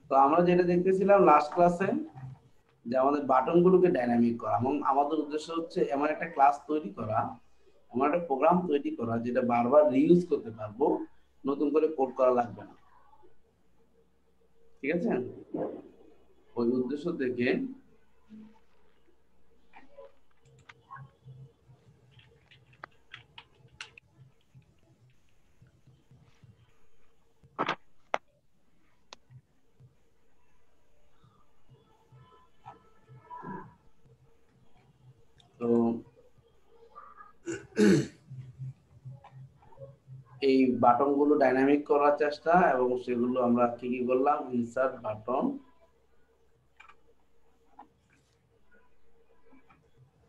তো আমরা যেটা দেখতেছিলাম লাস্ট ক্লাসে যে আমাদের বাটনগুলোকে ডাইনামিক করা, এবং আমাদের উদ্দেশ্য হচ্ছে এমন একটা ক্লাস তৈরি করা, এমন একটা প্রোগ্রাম তৈরি করা যেটা বারবার রিইউজ করতে পারবো, নতুন করে কোড করা লাগবে না। ঠিক আছে, ওই উদ্দেশ্য থেকে তো এই বাটন গুলো ডাইনামিক করার চেষ্টা, এবং সেগুলো আমরা কি কি করলাম, ইনসার্ট বাটন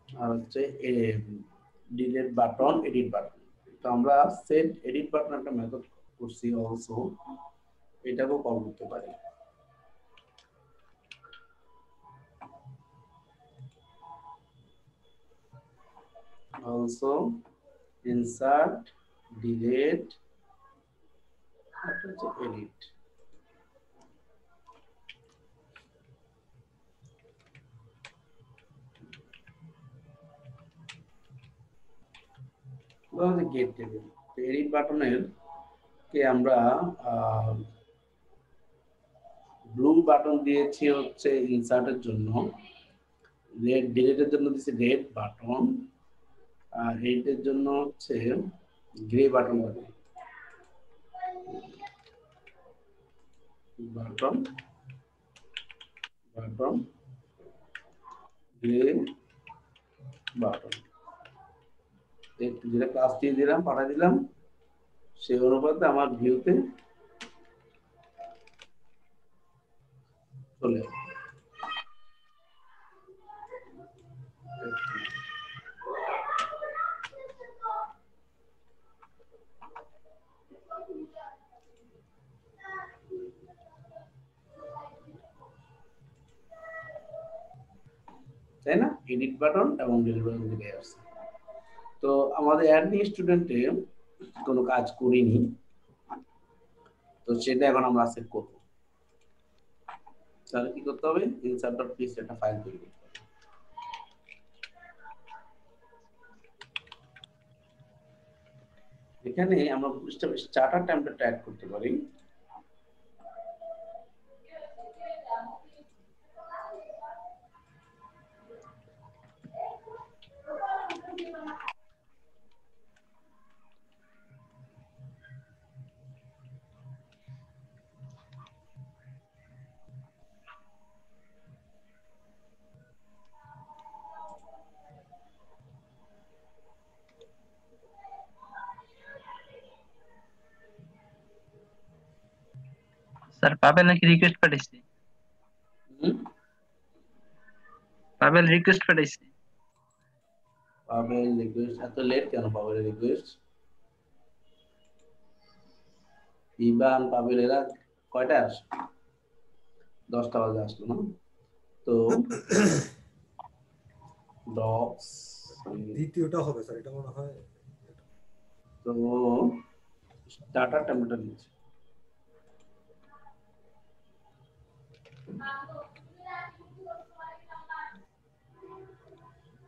আর হচ্ছে ডিলিট বাটন, এডিট বাটন। তো আমরা সেট এডিট বাটন একটা মেথড করছি অলসো, এটাকেও কল করতে পারি। অলসো ইনসার্ট ডিলিট একটা হচ্ছে এডিট। গেট টেবিল, এডিট বাটনের কে আমরা ব্লু বাটন দিয়েছি হচ্ছে ইনসার্টের জন্য, রেড ডিলিটের জন্য দিয়েছি রেড বাটন, আর এইটার জন্য হচ্ছে grey button button button grey button, যেটা ক্লাস দিয়ে দিলাম, পাঠা দিলাম, সেই অনুপাতে আমার ভিউতে চলে যাবে। তাই না, এডিট বাটন এবং ডিলিট বাটন দিকে আসছে। তো আমাদের অ্যাডমিন স্টুডেন্টে কোনো কাজ করিনি, তো সেটা এখন আমরা সেট করব। তাহলে কি করতে হবে, insert.php একটা ফাইল তৈরি করতে হবে। এখানে আমরা স্টার্টার টেমপ্লেট অ্যাড করতে পারি। স্যার পাবেল নাকি রিকোয়েস্ট পাঠাইছে? পাবেল রিকোয়েস্ট পাঠাইছে। পাবেল রিকোয়েস্ট, এত লেট কেন পাবেল রিকোয়েস্ট? ইবান পাবেল এরা কয়টায় আসে? 10টা বাজে আসলো না? তো ডক্স দ্বিতীয়টা হবে স্যার, এটা মনে হয়। তো স্টার্টার টেমপ্লেট নিচ্ছে।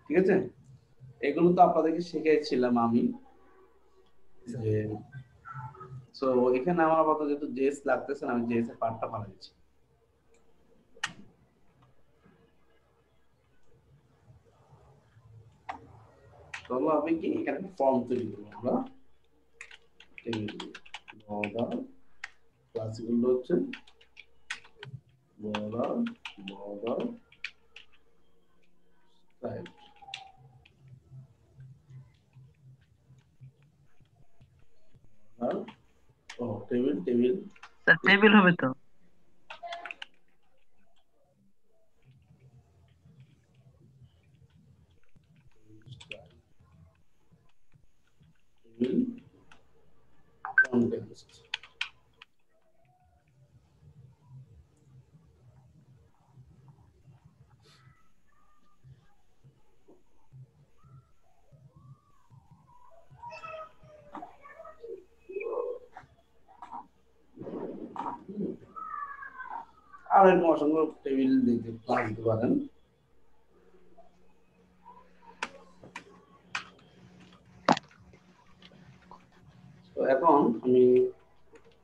ঠিক আছে, এগুলো তো আপনাদেরকে শিখিয়েছিলাম আমি, যে সো এখানে আমার আপাতত যেহেতু জেএস লাগতেছে না, আমি জেএস এর পার্টটা বানাচ্ছি। চলো আমি কি এখানে ফর্ম তৈরি করবো আমরা, বর্ডার ক্লাসিক্যাল হচ্ছে বর্ডার বর্ডার স্টাইল, আর ও টেবিল টেবিল স্যার টেবিল হবে তো? Table context. আর এরকম অসংখ্য টেবিল দিতে পারেন। তো এখন আমি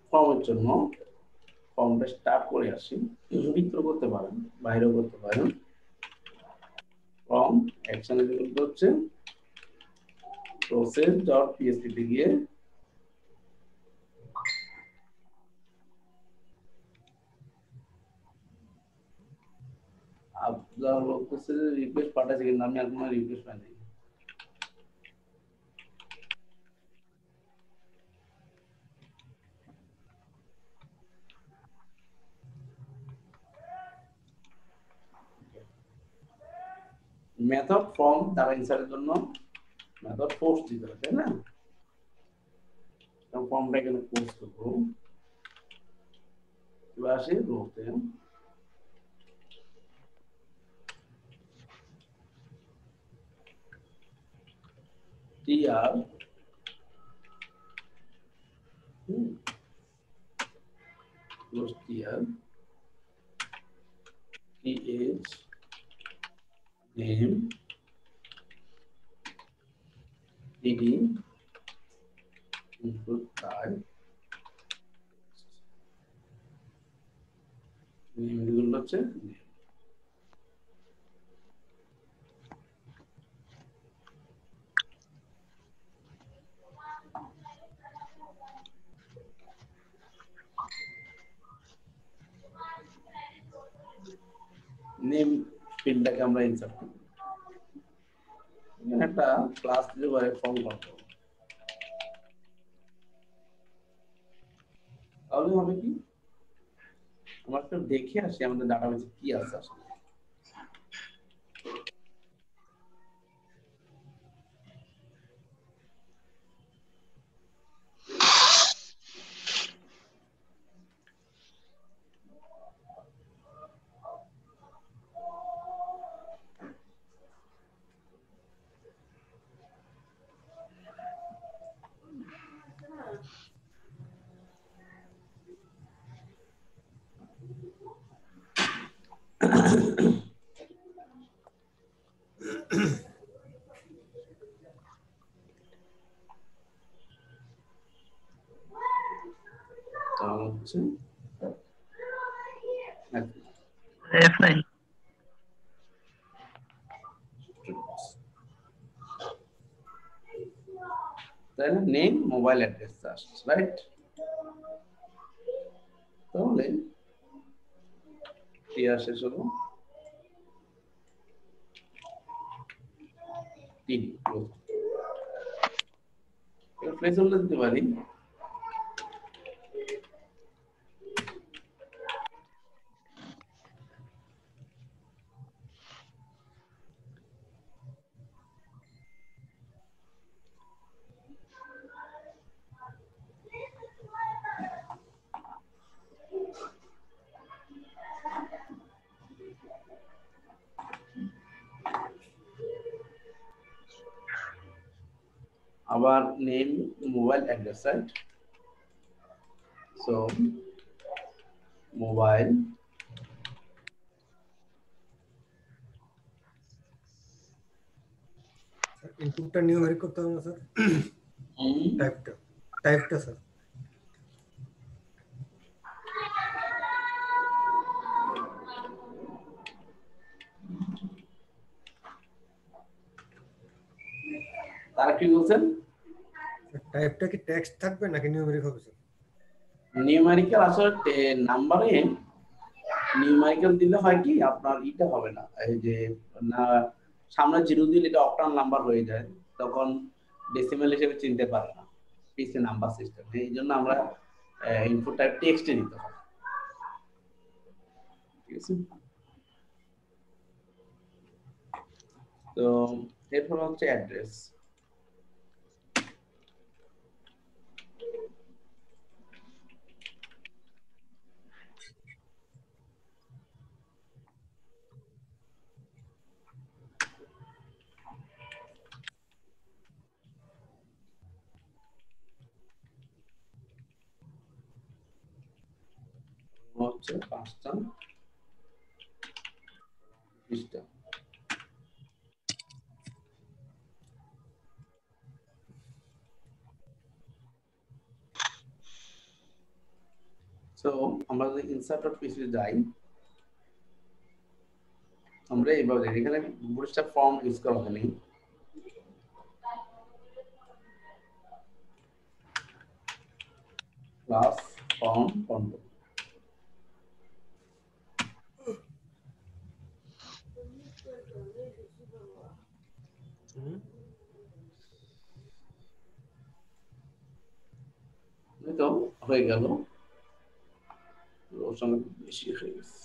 ফর্মের জন্য ফর্মটা স্টার্ট করে আসি। ভিতরে করতে পারেন, বাইরেও করতে পারেন। ফর্ম অ্যাকশনে করতে হচ্ছে process.php তে গিয়ে আপনার বলতেছে রিকোয়েস্ট পাঠাচ্ছি, কিন্তু আমি এখনো রিকোয়েস্ট পাইনি। মেথড ফর্ম দ্বারা ইনসার্টের জন্য মেথড পোস্ট দিতে হবে, তাই না? ফর্মটা এখানে পোস্ট করবো। এবার আসি রোতে, tr close tr th name dd input type name এগুলো হচ্ছে নেম ফিল্ডটাকে আমরা ইনসার্ট করব। এখানে একটা ক্লাস দিতে পারে ফর্ম করতে, তাহলে হবে কি আমরা একটু দেখে আসি আমাদের ডাটাবেসে কি আছে আসলে। তাহলে হচ্ছে F9 তাহলে নেম মোবাইল অ্যাড্রেস আসছে, রাইট? তাহলে টিআর শেষ হলো, টিডি ক্লোজ। এটা প্লেসহোল্ডার দিতে পারি। আবার name mobile address, right? So mobile ইনপুটটা নিউমেরিক করতে হবে না স্যার? টাইপটা স্যার তারা কি বলছেন? টাইপটা কি টেক্সট থাকবে নাকি নিউমেরিক হবে স্যার? নিউমেরিক্যাল আসলে নাম্বারে নিউমেরিক্যাল দিলে হয় কি আপনার ইটা হবে না, এই যে না সামনে জিরো দিলে এটা অক্টাল নাম্বার হয়ে যায়, তখন ডেসিমাল হিসেবে চিনতে পারে না পিসি নাম্বার সিস্টেম। এই জন্য আমরা ইনপুট টাইপ টেক্সটে দিতে হয়, ঠিক আছে? তো এরপর হচ্ছে অ্যাড্রেস। হচ্ছে 5টা পৃষ্ঠা। সো আমরা যদি insert.php যাই, আমরা এইভাবে দেখি এখানে বুটস্ট্র্যাপ ফর্ম ইউজ করা হয়নি। ক্লাস ফর্ম কন্ট্রোল তো হয়ে গেল, ওর সঙ্গে বেশি হয়ে গেছে।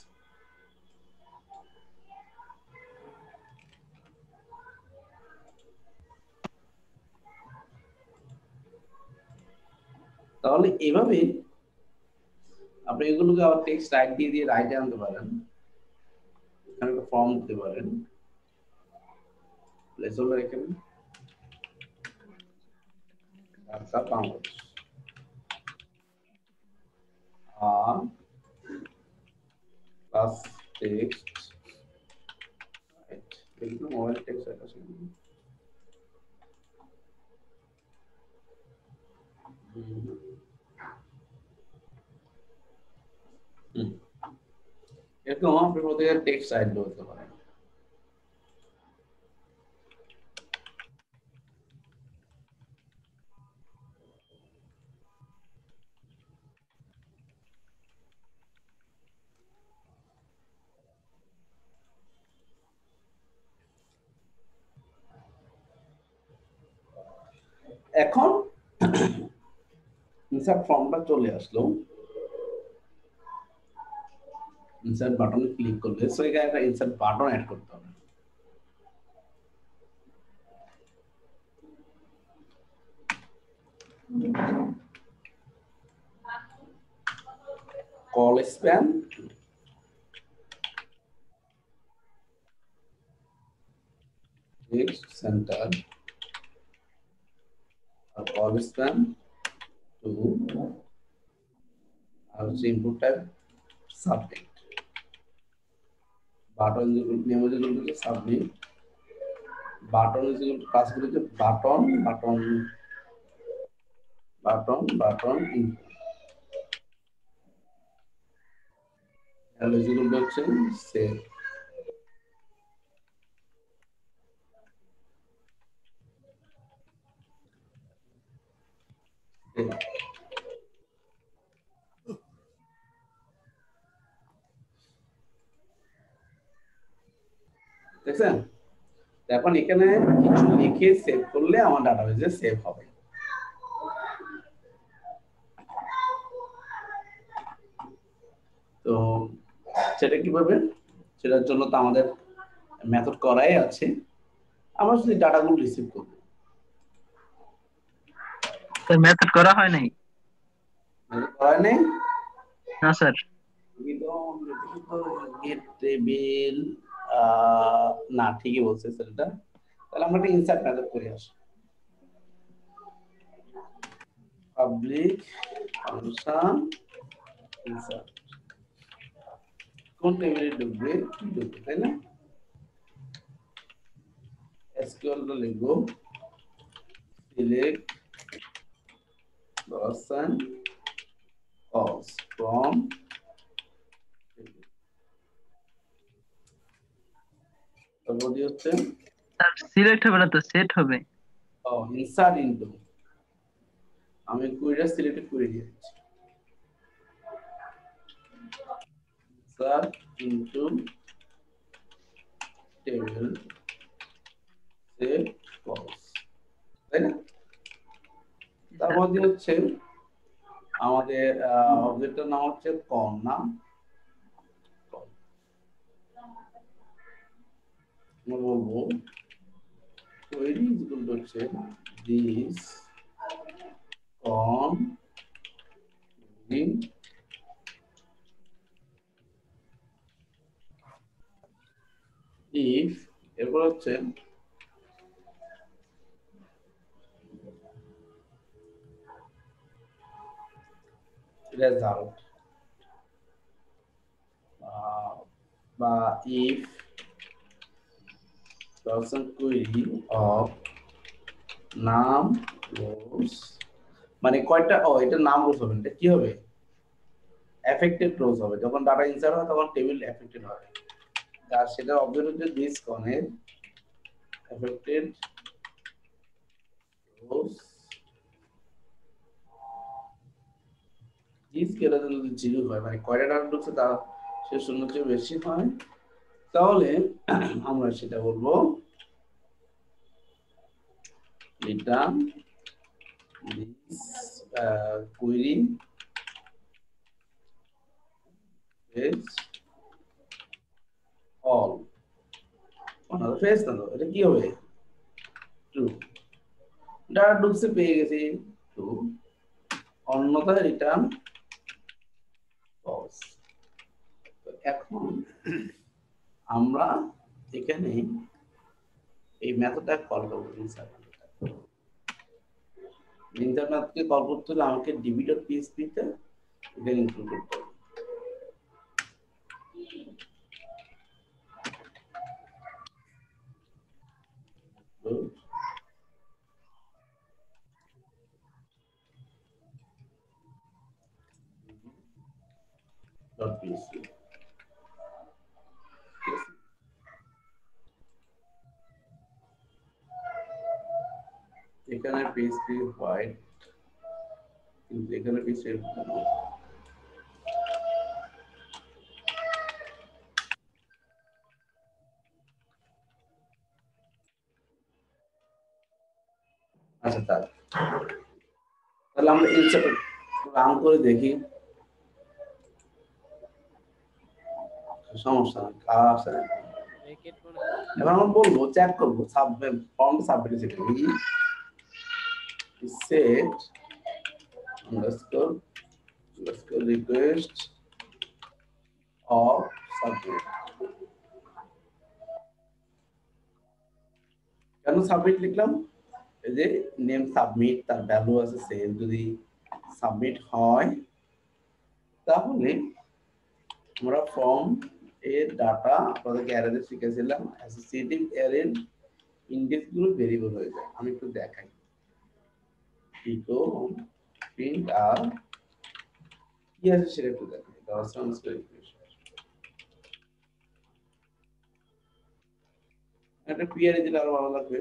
তাহলে এভাবে আপনি এগুলোকে আবার টেক্সট রাইট দিয়ে রাইটে আনতে পারেন, এখানে একটা ফর্ম দিতে পারেন, প্লেসহোল্ডার এখানে ঢাকা বাংলাদেশ আর প্লাস টেক্সট রাইট, এগুলো মোবাইল টেক্সট রাইট আছে। এরকম আপনি প্রত্যেকের টেক্সট রাইট বলতে পারেন। এখন ইনসার্ট ফর্মটা চলে আসলো, ইনসার্ট বাটনে ক্লিক করলে সো এখানে একটা ইনসার্ট বাটন অ্যাড করতে হবে। কল স্প্যান টেক্সট সেন্টার আর কল স্প্যান টু আর হচ্ছে input type submit, button name হচ্ছে সাবমিট, বাটন ক্লাসগুলো হচ্ছে button button button button input, eligible হচ্ছে সেভ। দেখছেন, এখন এখানে কিছু লিখে সেভ করলে আমার ডাটাবেজে সেভ হবে। তো সেটা কিভাবে, সেটার জন্য তো আমাদের মেথড করাই আছে, আমরা যদি ডাটাগুলো রিসিভ করব। স্যার মেথড করা হয় নাই। মেথড করাই নেই না স্যার। গেট টেবিল না, ঠিকই বলছে সেটা। তাহলে আমরা একটা ইনসার্ট মেথড করে আসি, পাবলিক ফাংশন ইনসার্ট, কোন টেবিলে ঢুকবে তাই না, এসকিউএল টা লিখবো সিলেক্ট person calls from তারপর হচ্ছে স্যার সিলেক্ট হবে না তো সেট হবে। ইনসার্ট ইনটু, আমি কুইরিটা সিলেক্ট করে দিয়েছি, ইনসার্ট ইনটু টেবিল সেভ কলস, তাই না। তারপর হচ্ছে আমাদের অবজেক্টের নাম হচ্ছে কল, নাম বলবো কোয়েরি ইকুয়াল টু হচ্ছে দিস কন ইফ, এরপর হচ্ছে রেজাল্ট বা ইফ person query of নাম rows মানে কয়টা এটা নাম rows হবে এটা কি হবে affected rows হবে যখন ডাটা ইনসার্ট হয় তখন টেবিল affected হয় আর সেটা অবজেক্ট হচ্ছে this connect affected rows this কেটে যদি 0 হয় মানে কয়টা ডাটা ঢুকছে তা সে শূন্য চেয়ে বেশি হয় তাহলে আমরা সেটা বলবো return this query is all honour face না তো এটা কি হবে ট্রু ডাটা ঢুকছে পেয়ে গেছি ট্রু অন্যথায় রিটার্ন ফলস এখন আমরা এখানে এই মেথডটা কল করব ইনসার্ট মেথডকে কল করতে হলে আমাকে db.php তে এটা ইনক্লুড করতে হবে .php এখানে php হোয়াইট কিন্তু এখানে php আচ্ছা তাহলে আমরা ইনসার্ট রান করে দেখি সমস্যা নেই আছে এবার আমরা বলবো চেক করব সাবমিট ফর্ম সাবমিট হিসেবে set underscore request of submit কেন সাবমিট লিখলাম এই যে নেম সাবমিট তার ভ্যালু আছে সেম যদি সাবমিট হয় তাহলে আমরা ফর্ম এর ডাটা আপনাদেরকে অ্যারেতে শিখেছিলাম অ্যাসোসিয়েটিভ অ্যারের ইনডেক্স গুলো ভেরিয়েবল হয়ে যায় আমি একটু দেখাই ইকো প্রিন্ট আর কি আছে সেটা একটু দেখাই একটা পিআরই দিলে আরো ভালো লাগবে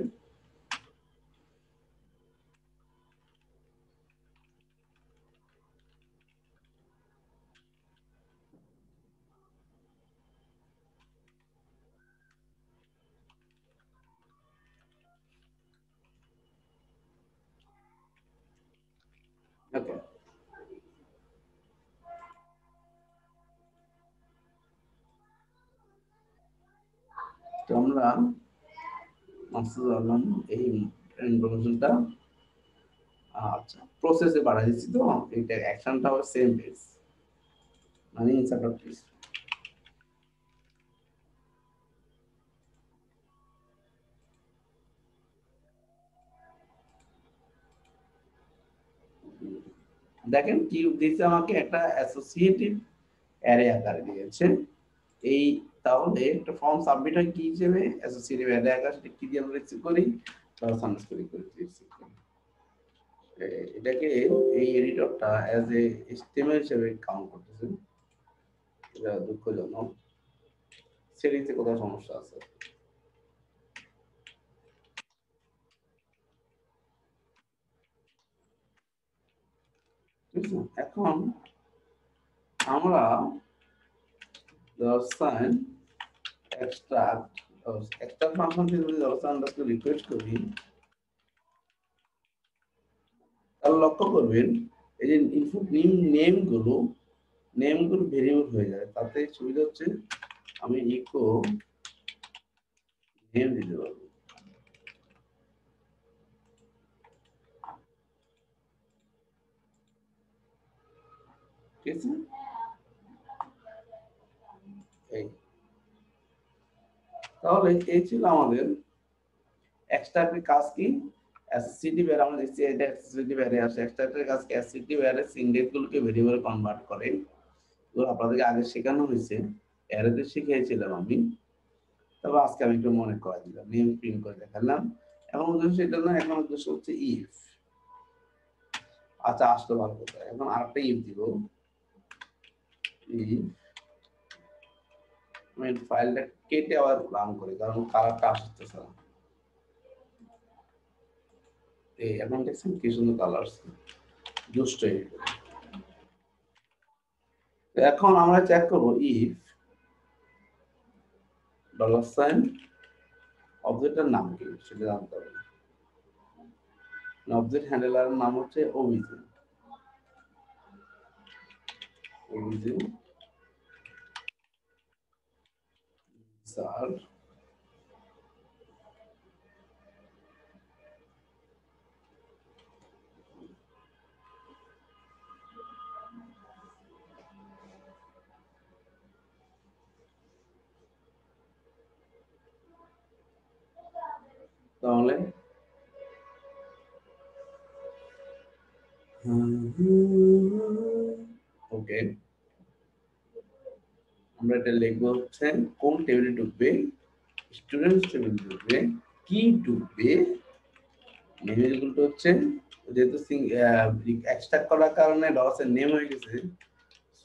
ওকে তো আমরা মাসুদ আলম এই ইনফরমেশনটা আচ্ছা প্রসেসে বাড়াই দিচ্ছি তো এটা অ্যাকশনটা হবে সেম পেজ মানে ইনসার্ট অফ পেজ দেখেন কি দিয়েছে আমাকে একটা অ্যাসোসিয়েটিভ অ্যারে আকারে দিয়েছে এই তাহলে একটা ফর্ম সাবমিট হয় কি হিসেবে অ্যাসোসিয়েটিভ অ্যারে আকারে সেটা কি দিয়ে আমরা রিসিভ করি প্লাস আন্ডারস্কোর করে রিসিভ করি এটাকে এই এডিটরটা অ্যাজ এ এচটিএমএল হিসেবে কাউন্ট করতেছে এটা দুঃখজনক সেটিংসে কোথাও সমস্যা আছে এখন আমরা দর্শন এক্সট্রাক্ট ফাংশন থেকে যদি দর্শন আন্ডারস্কোর রিকোয়েস্ট করি তাহলে লক্ষ্য করবেন এই যে ইনপুট নেমগুলো ভেরিয়েবল হয়ে যায় তাতে সুবিধা হচ্ছে আমি ইকো নেম দিতে পারবো ঠিক আছে এই তাহলে এই ছিল আমাদের এক্সট্রাক্টের কাজ কি অ্যাসোসিয়েটিভ অ্যারে আমরা দেখছি এটা অ্যাসোসিয়েটিভ অ্যারে আসে এক্সট্রাক্টের কাজ কি অ্যাসোসিয়েটিভ অ্যারে ইনডেক্সগুলোকে ভেরিয়েবল কনভার্ট করে তো আপনাদেরকে আগে শেখানো হয়েছে অ্যারেতে শিখিয়েছিলাম আমি তবে আজকে আমি একটু মনে করে দিলাম, নেম প্রিন্ট করে দেখালাম। এখন উদ্দেশ্য এটা না, এখন উদ্দেশ্য হচ্ছে ইফ। আচ্ছা, আসতে ভালো কথা, এখন আরেকটা ইফ দিব। ইফ আমি ফাইলটা কেটে আবার রান করি, কারণ কালারটা আসতেছে না। এই এখন দেখছেন কি সুন্দর কালার আসছে, দুষ্ট। এখন আমরা চেক করব ইফ ডলার সাইন অবজেক্টের নাম কি সেটা জানতে হবে। অবজেক্ট হ্যান্ডলারের নাম হচ্ছে অভিজিৎ। অভিজিৎ স্যার তাহলে ওকে, আমরা এটা লিখবো হচ্ছে কোন টেবিলে ঢুকবে, স্টুডেন্টস টেবিলে ঢুকবে, কি ঢুকবে, নেমগুলো হচ্ছে যেহেতু এক্সট্রাক্ট করার কারণে ডলাসের নেম হয়ে গেছে,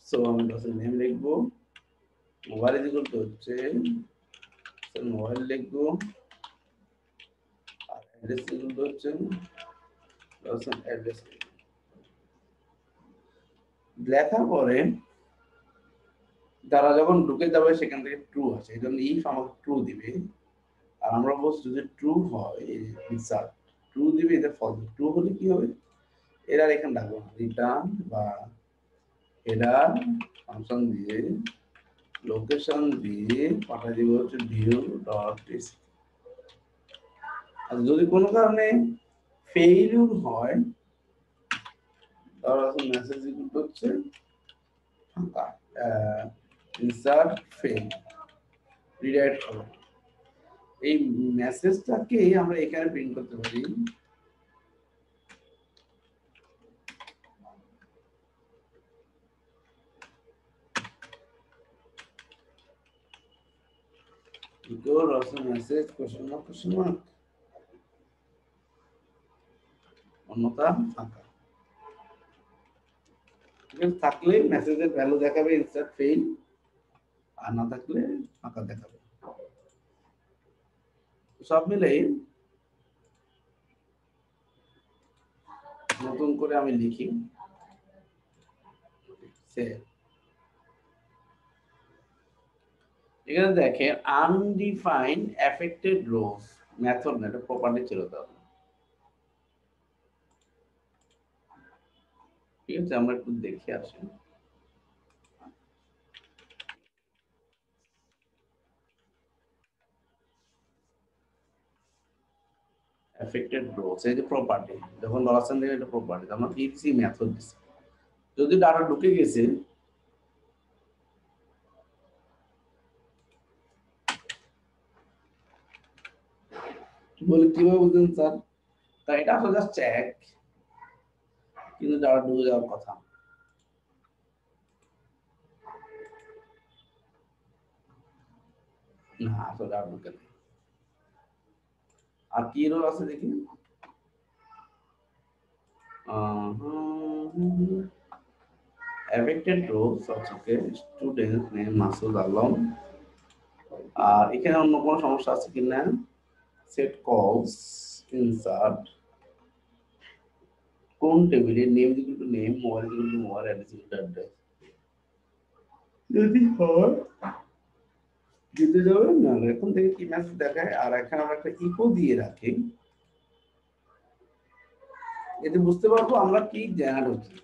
সো আমি ডলাসের নেম লিখবো। মোবাইল ইকুয়াল টু হচ্ছে মোবাইল লিখবো, আর অ্যাড্রেস ইকুয়াল টু হচ্ছে ডলাসের অ্যাড্রেস। লেখার পরে তারা যখন ঢুকে যাবে সেখান থেকে ট্রু আসে, এই জন্য ইফ আমাকে ট্রু দিবে। আর আমরা বলছি যদি ট্রু হয় ইনসার্ট ট্রু দিবে, এটা ফলস। ট্রু হলে কি হবে, এরার এখানে ডাকবো না, রিটার্ন বা হেডার ফাংশন দিয়ে লোকেশন দিয়ে পাঠিয়ে দিব হচ্ছে ভিউ ডট টিসি। আর যদি কোনো কারণে ফেইলিউর হয় তাহলে মেসেজ ইকুয়াল হচ্ছে ফাঁকা, ইনসার্ট ফেল, রিডাইরেক্ট করো। এই মেসেজটাকে আমরা এখানে প্রিন্ট করতে পারি। equal also message question mark অন্যতা ফাঁকা। থাকলে মেসেজের ভ্যালু দেখাবে ইনসার্ট ফেইল, আর না থাকলে ফাঁকা দেখাবে। সব মিলে নতুন করে আমি লিখি এখানে দেখেন আনডিফাইন্ড এফেক্টেড রোজ মেথড না, এটা প্রপার্টি ছিল। তাহলে ঠিক আছে, আমরা একটু দেখে আসি। এফেক্টেড রোজ এই যে প্রপার্টি, যখন ডলার দিয়ে এটা প্রপার্টি, আমরা ইফসি মেথড দিছি। যদি ডাটা ঢুকে গেছে বলে কিভাবে বুঝলেন স্যার, তাই এটা আসলে জাস্ট চেক, কিন্তু ডাটা ঢুকে যাওয়ার কথা না, আসলে ডাটা ঢুকে নেই। আর কি রোল আছে দেখি, affected rows আছে স্টুডেন্ট নেম মাসুদ আলম। আর এখানে অন্য কোনো সমস্যা আছে কিনা, সেট কলস ইনসার্ট কোন টেবিলে name equal to name, mobile equal to mobile, address equal to address. যদি হয় দিতে যাবে না, এখন থেকে কি মেসেজ দেখায়। আর এখানে আমরা একটা ইকো দিয়ে রাখি, এতে বুঝতে পারবো আমরা কি জেনারেট হচ্ছে।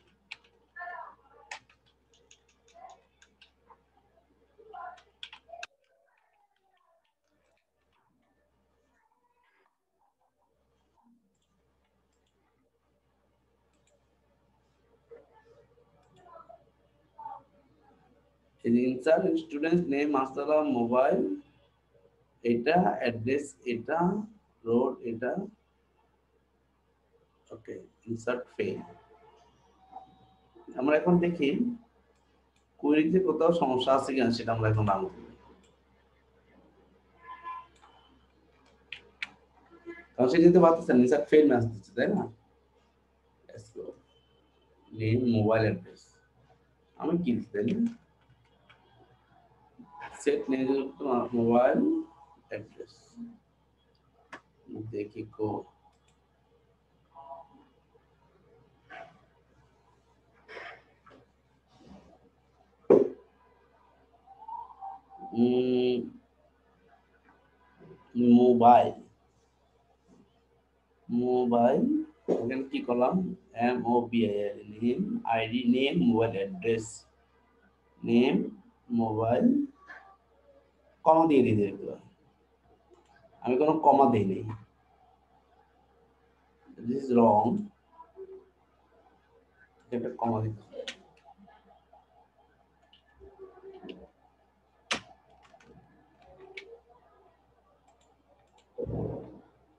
Insert students name Masud Alam, mobile এটা, অ্যাড্রেস এটা, রোড এটা, ওকে ইনসার্ট ফেল। আমরা এখন দেখি কুইরিতে কোথাও সমস্যা আছে কিনা, সেটা আমরা এখন রান করি। কারণ সে যেতে পারতেছে না, স্যার ফেল মেসেজ দিচ্ছে, তাই না? নেম মোবাইল অ্যাড্রেস আমি কি দিতে সেট নেম মোবাইল অ্যাড্রেস দেখি কো মোবাইল মোবাইল এখানে কি করলাম MOBIL name ID name mobile address name mobile comma দিয়ে দিতে হবে, আমি কোনো কমা দেই নাই, দিস ইজ রং, এটা কমা দিতে হবে।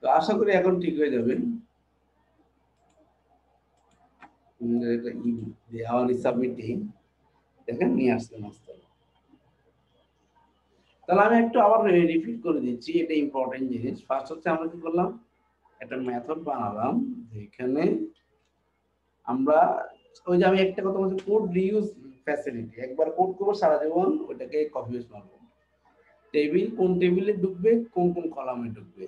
তো আশা করি এখন ঠিক হয়ে যাবে। সাবমিটিং দেখেন নিয়ে আসতে মাস্টার। তাহলে আমি একটু আবার রিপিট করে দিচ্ছি, এটা ইম্পর্টেন্ট জিনিস। ফার্স্ট হচ্ছে আমরা কি করলাম, একটা মেথড বানালাম যেখানে আমরা ওই যে আমি একটা কথা বলছি কোড রিইউজ ফ্যাসিলিটি, একবার কোড করবো সারা জীবন ওটাকে কপি পেস্ট মারবো, টেবিল কোন টেবিলে ঢুকবে কোন কোন কলামে ঢুকবে,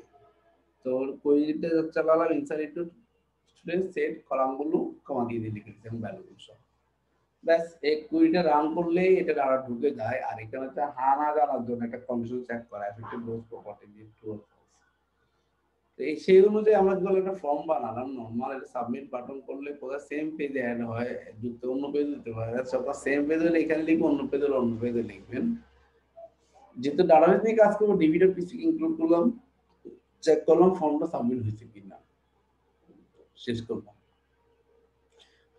তো কোয়েরিটা চালালাম ইনসার্ট ইনটু স্টুডেন্ট সেট কলামগুলো কমা দিয়ে দিয়ে লিখে দিলাম ভ্যালুগুলো সব, ব্যাস এই কুইরিটা রান করলে এটা ডাটা ঢুকে যায়। আর এখানে হচ্ছে হানা জানার জন্য একটা কন্ডিশন চেক করা এফেক্টিভ রোজ প্রপার্টি দিয়ে ট্রু অর ফলস। তো এই সেই অনুযায়ী আমরা কি একটা ফর্ম বানালাম, নরমাল এটা সাবমিট বাটন করলে পুরো সেম পেজে অ্যাড হয়, যুক্ত অন্য পেজে দিতে পারে, সব সেম পেজে হলে এখানে লিখবেন, অন্য পেজে অন্য পেজে লিখবেন। যেহেতু ডাটাবেস নিয়ে কাজ করবো ডিবিটা পিসি ইনক্লুড করলাম, চেক করলাম ফর্মটা সাবমিট হয়েছে কিনা, শেষ করলাম।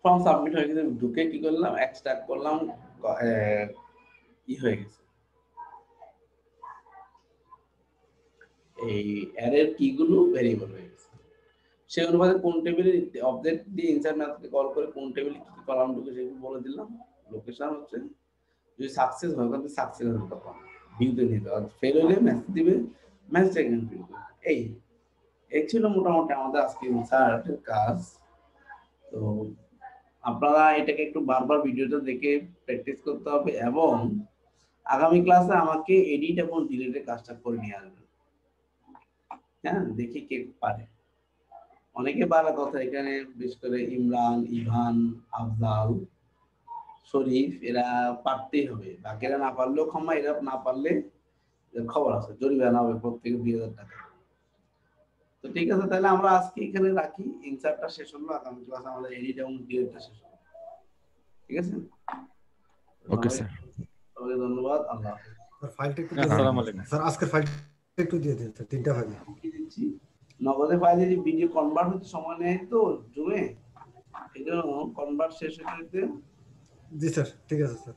ফর্ম সাবমিট হয়ে গেছে, ঢুকে কি করলাম এক্সট্রাক্ট করলাম, ই হয়ে গেছে এই অ্যারের কি গুলো ভেরিয়েবল হয়ে গেছে। সেই অনুপাতে কোন টেবিলে অবজেক্ট দিয়ে ইনসার্ট মেথডকে কল করে কোন টেবিলে কি কলাম ঢুকে সেগুলো বলে দিলাম। লোকেশন হচ্ছে যদি সাকসেস হয় তাহলে সাকসেস হবে তখন ভিউতে নিতে, আর ফেল হলে মেসেজ দিবে, মেসেজ সেকেন্ড ভিউ। এই ছিল মোটামুটি আমাদের আজকে ইনসার্টের কাজ। তো আপনারা এটাকে একটু বারবার ভিডিওটা দেখে প্র্যাকটিস করতে হবে এবং আগামী ক্লাসে আমাকে এডিট এবং ডিলিটের কাজটা করে নিয়ে আসবেন। হ্যাঁ, দেখি কে পারে। অনেকে পারা কথা এখানে, বিশেষ করে ইমরান, ইভান, আফজাল, শরীফ, এরা পারতেই হবে, বাকিরা না পারলেও ক্ষমা, এরা না পারলে খবর আছে, জরিমানা হবে প্রত্যেকে 2000 টাকা। তো ঠিক আছে, তাহলে আমরা আজকে এখানে রাখি, ইনসার্টটা শেষ হলো, আগামী ক্লাসে আমাদের এডিট এবং ডিলিটটা শেষ হবে। ঠিক আছে, ওকে স্যার, সবাইকে ধন্যবাদ, আল্লাহ হাফেজ। স্যার ফাইলটা একটু আসসালামু আলাইকুম। স্যার আজকের ফাইলটা একটু দিয়ে দিন স্যার, 3টা ফাইল কি দিচ্ছি নগদে ফাইলে যে ভিডিও কনভার্ট হতে সময় নেয় তো জুমে, এই জন্য কনভার্ট শেষ হতে। জি স্যার, ঠিক আছে স্যার।